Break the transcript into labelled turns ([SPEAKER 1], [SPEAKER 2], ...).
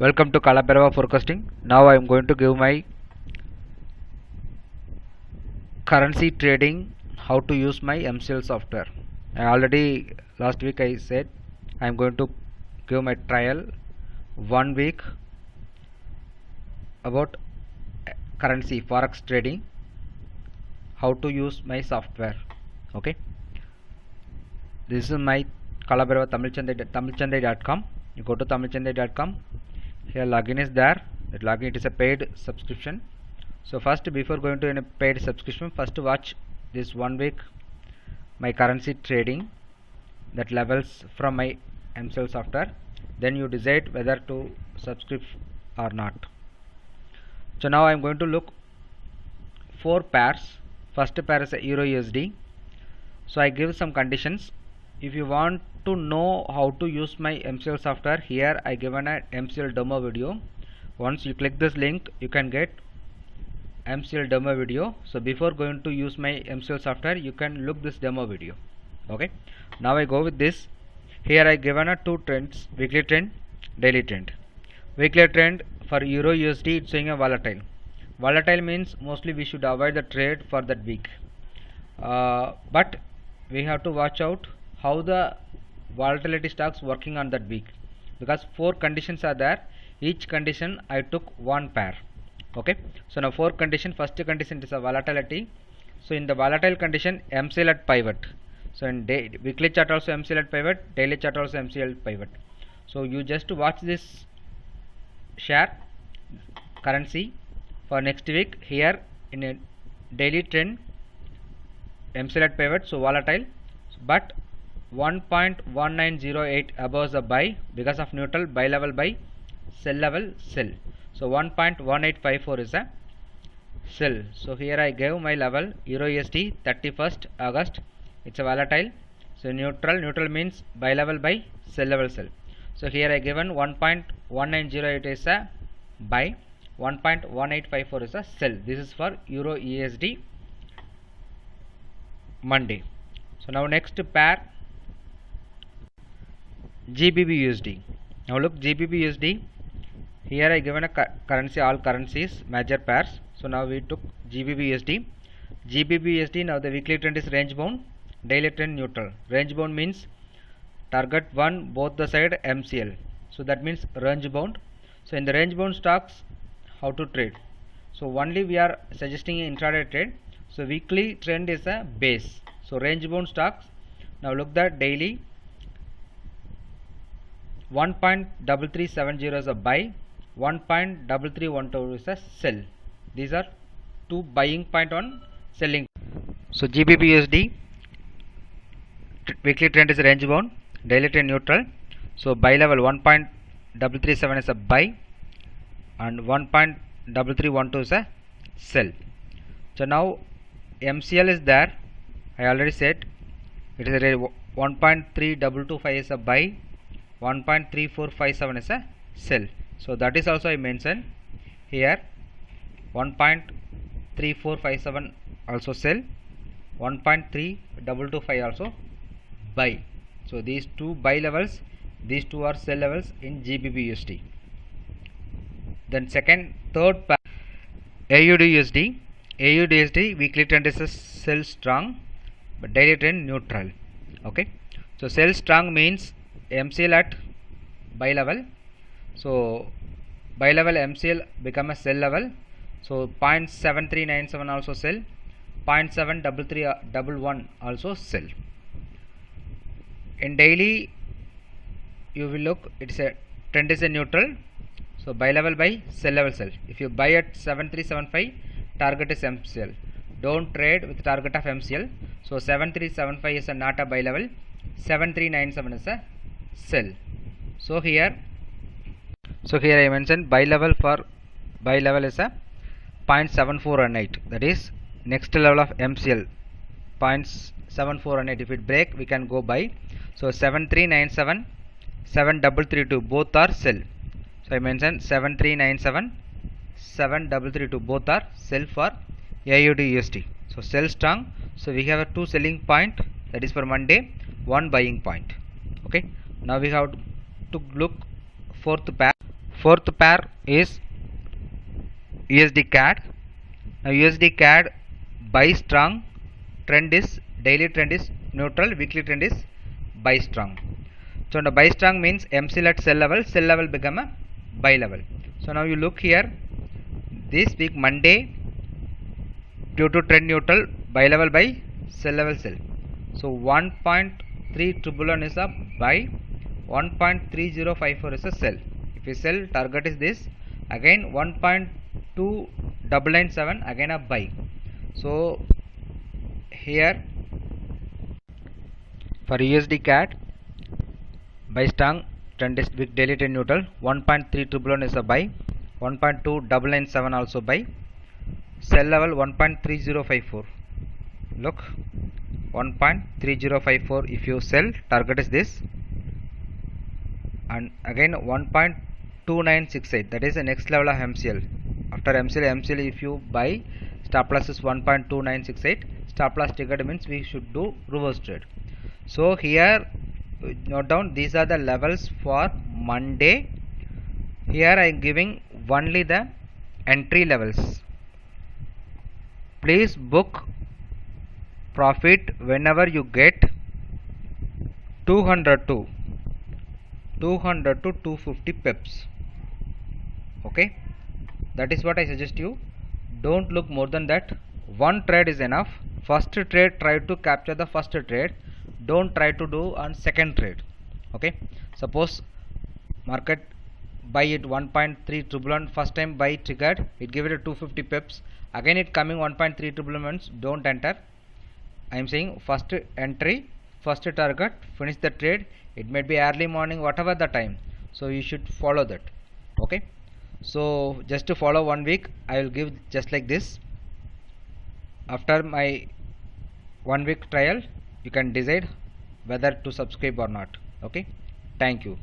[SPEAKER 1] Welcome to Kalaperava forecasting. Now I am going to give my currency trading, how to use my MCL software. Already last week I said I am going to give my trial 1 week about currency forex trading, how to use my software. Okay, this is my Kalaperava tamilchandai.com. You go to tamilchandai.com. Here login is there. That login, it is a paid subscription. So first, before going to any paid subscription, first watch this 1 week my currency trading that levels from my MCL software. Then you decide whether to subscribe or not. So now I am going to look 4 pairs. First pair is a Euro USD. So I give some conditions. If you want to know how to use my MCL software, here I given a MCL demo video. Once you click this link, you can get MCL demo video. So before going to use my MCL software, you can look this demo video. Okay, now I go with this. Here I given a 2 trends: weekly trend, daily trend. Weekly trend for Euro USD, it's showing a volatile. Volatile means mostly we should avoid the trade for that week, but we have to watch out how the volatility stocks working on that week, because 4 conditions are there. Each condition I took 1 pair. Okay, so now 4 condition. First condition is a volatility. So in the volatile condition, MCL at pivot. So in weekly chart also MCL at pivot, daily chart also MCL at pivot. So you just watch this share currency for next week. Here in a daily trend, MCL at pivot, so volatile, but 1.1908 above the buy, because of neutral, buy level buy, sell level sell. So 1.1854 is a sell. So here I gave my level Euro USD 31st August. It's a volatile. So neutral means buy level buy, sell level sell. So here I given 1.1908 is a buy, 1.1854 is a sell. This is for Euro USD Monday. So now next pair, GBP USD. Now look, GBP USD. Here I given a currency, all currencies, major pairs. So now we took GBP USD. GBP USD, now the weekly trend is range bound, daily trend neutral. Range bound means target 1 both the side MCL. So that means range bound. So in the range bound stocks, how to trade? So only we are suggesting intraday trade. So weekly trend is a base. So range bound stocks. Now look that daily 1.3370 is a buy, 1.3312 is a sell. These are 2 buying point on selling. So GBP USD weekly trend is range bound, daily trend neutral. So buy level 1.337 is a buy and 1.3312 is a sell. So now MCL is there. I already said it is a 1.3225 is a buy, 1.3457 is a sell. So that is also I mentioned here. 1.3457 also sell, 1.3225 also buy. So these 2 buy levels, these 2 are sell levels in GBP USD. Then third pair, AUD USD. AUD USD weekly trend is a sell strong, but daily trend neutral. Okay, so sell strong means MCL at buy level. So buy level MCL become a sell level. So 0.7397 also sell, 0.73311 also sell. In daily you will look, it's a trend is a neutral. So buy level buy, sell level sell. If you buy at 7375, target is MCL. Don't trade with target of MCL. So 7375 is not a buy level, 7397 is a sell. So here I mentioned buy level is a 0.7418, that is next level of MCL, 0.7418. If it break, we can go buy. So 7397, 7332 both are sell. So I mentioned 7397, 7332 both are sell for AUD USD. So sell strong. So we have a 2 selling point, that is for Monday, 1 buying point. Okay, now we have to look fourth pair. Fourth pair is USD CAD. Now USD CAD buy strong, trend is daily trend is neutral, weekly trend is buy strong. So the buy strong means MCL at sell level become a buy level. So now you look here, this week Monday due to trend neutral, buy level buy, sell level sell. So 1.3111 is a buy, 1.3054 is a sell. If you sell, target is this, again 1.2997 again a buy. So here for USD CAD, buy strong, trend is week daily trend neutral, 1.3111 is a buy, 1.2997 also buy, sell level 1.3054. Look, 1.3054 if you sell, target is this, and again 1.2968, that is the next level of MCL. After MCL if you buy, stop loss is 1.2968, stop loss triggered means we should do reverse trade. So here note down, these are the levels for Monday. Here I am giving only the entry levels. Please book profit whenever you get 200 to 250 pips. Okay, that is what I suggest you. Don't look more than that. One trade is enough. First trade, try to capture the first trade. Don't try to do on second trade. Okay, suppose market buy it 1.3111, first time buy triggered, it give it a 250 pips, again it coming 1.3111 means don't enter. I am saying first entry, first target, finish the trade. It may be early morning, whatever the time, so you should follow that. Okay, so just to follow 1 week, I will give just like this. After my 1 week trial, you can decide whether to subscribe or not. Okay, thank you.